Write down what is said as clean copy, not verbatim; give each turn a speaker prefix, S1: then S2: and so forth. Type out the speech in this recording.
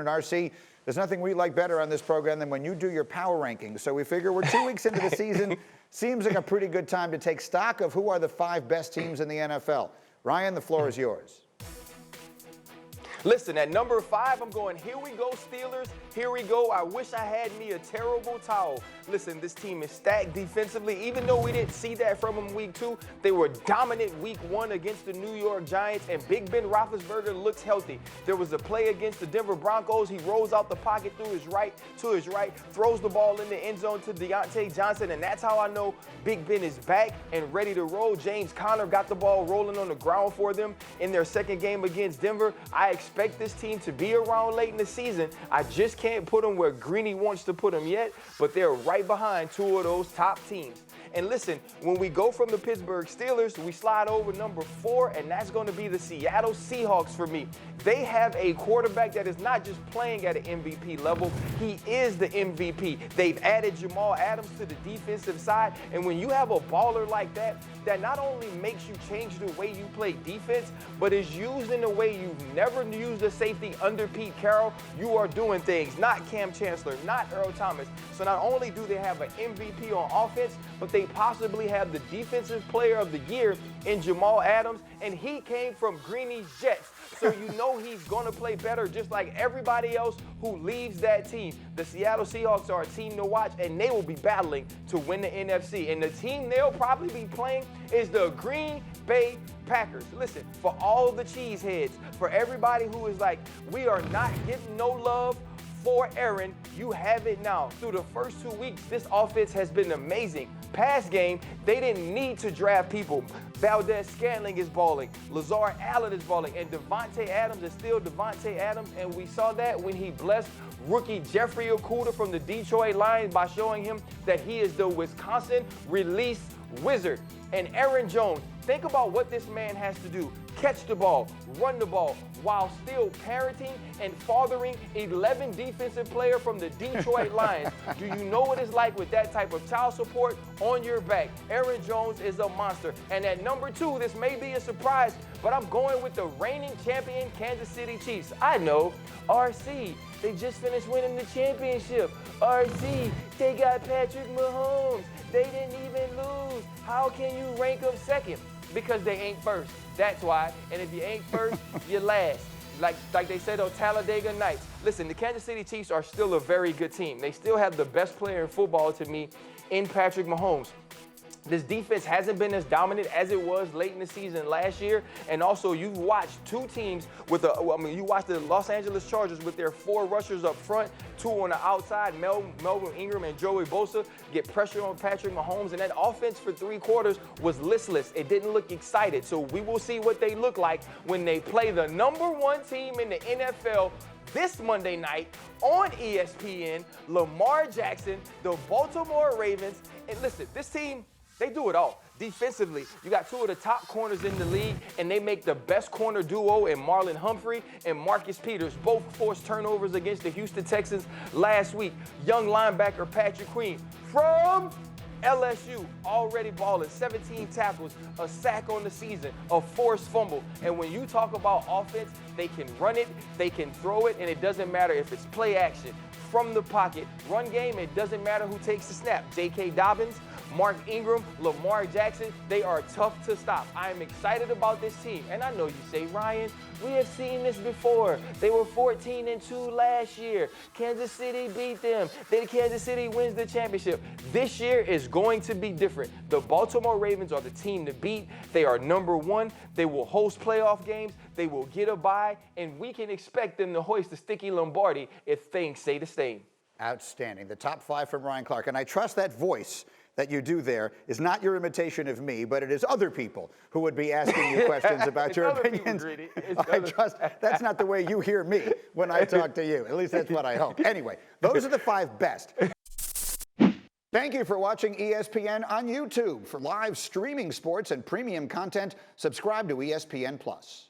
S1: And RC, there's nothing we like better on this program than when you do your power rankings. So we figure we're 2 weeks into the season. Seems like a pretty good time to take stock of who are the 5 best teams in the NFL. Ryan, the floor is yours.
S2: Listen, at number 5, I'm going, here we go, Steelers. Here we go. I wish I had me a terrible towel. Listen, this team is stacked defensively. Even though we didn't see that from them week 2, they were dominant week 1 against the New York Giants, and Big Ben Roethlisberger looks healthy. There was a play against the Denver Broncos. He rolls out the pocket to his right, throws the ball in the end zone to Deontay Johnson, and that's how I know Big Ben is back and ready to roll. James Conner got the ball rolling on the ground for them in their second game against Denver. I expect this team to be around late in the season. I just can't put them where Greeny wants to put them yet, but they're right behind 2 of those top teams. And listen, when we go from the Pittsburgh Steelers, we slide over number 4, and that's going to be the Seattle Seahawks for me. They have a quarterback that is not just playing at an MVP level, he is the MVP. They've added Jamal Adams to the defensive side, and when you have a baller like that, that not only makes you change the way you play defense, but is used in a way you've never used a safety under Pete Carroll, you are doing things, not Cam Chancellor, not Earl Thomas. So not only do they have an MVP on offense, but they possibly have the defensive player of the year in Jamal Adams, and he came from Greeny's Jets. So you know he's going to play better just like everybody else who leaves that team. The Seattle Seahawks are a team to watch, and they will be battling to win the NFC. And the team they'll probably be playing is the Green Bay Packers. Listen, for all the cheeseheads, for everybody who is like, we are not getting no love for Aaron, you have it now. Through the first 2 weeks, this offense has been amazing. Pass game, they didn't need to draft people. Valdez-Scantling is balling. Lazard Allen is balling. And Devontae Adams is still Devontae Adams. And we saw that when he blessed rookie Jeffrey Okudah from the Detroit Lions by showing him that he is the Wisconsin release wizard. And Aaron Jones, think about what this man has to do. Catch the ball, run the ball, while still parenting and fathering 11 defensive player from the Detroit Lions. Do you know what it's like with that type of child support on your back? Aaron Jones is a monster. And at number 2, this may be a surprise, but I'm going with the reigning champion Kansas City Chiefs. I know, RC, they just finished winning the championship. RC, they got Patrick Mahomes. They didn't even lose. How can you rank them second? Because they ain't first. That's why. And if you ain't first, you're last. Like they said on Talladega Nights. Listen, the Kansas City Chiefs are still a very good team. They still have the best player in football to me in Patrick Mahomes. This defense hasn't been as dominant as it was late in the season last year. And also, you've watched 2 teams with you watched the Los Angeles Chargers with their 4 rushers up front, 2 on the outside, Melvin Ingram and Joey Bosa, get pressure on Patrick Mahomes. And that offense for 3 quarters was listless. It didn't look excited. So we will see what they look like when they play the number 1 team in the NFL this Monday night on ESPN, Lamar Jackson, the Baltimore Ravens. And listen, this team, they do it all. Defensively, you got 2 of the top corners in the league, and they make the best corner duo in Marlon Humphrey and Marcus Peters. Both forced turnovers against the Houston Texans last week. Young linebacker Patrick Queen from LSU already balling, 17 tackles, a sack on the season, a forced fumble. And when you talk about offense, they can run it, they can throw it, and it doesn't matter if it's play action, from the pocket, run game, it doesn't matter who takes the snap. J.K. Dobbins, Mark Ingram, Lamar Jackson, they are tough to stop. I am excited about this team. And I know you say, Ryan, we have seen this before. They were 14-2 last year. Kansas City beat them. Then Kansas City wins the championship. This year is going to be different. The Baltimore Ravens are the team to beat. They are number 1. They will host playoff games. They will get a bye. And we can expect them to hoist the Sticky Lombardi if things stay the same.
S1: Outstanding. The top 5 from Ryan Clark. And I trust that voice that you do there is not your imitation of me, but it is other people who would be asking you questions about your opinions. I trust that's not the way you hear me when I talk to you. At least that's what I hope. Anyway, those are the 5 best. Thank you for watching ESPN on YouTube. For live streaming sports and premium content, subscribe to ESPN+.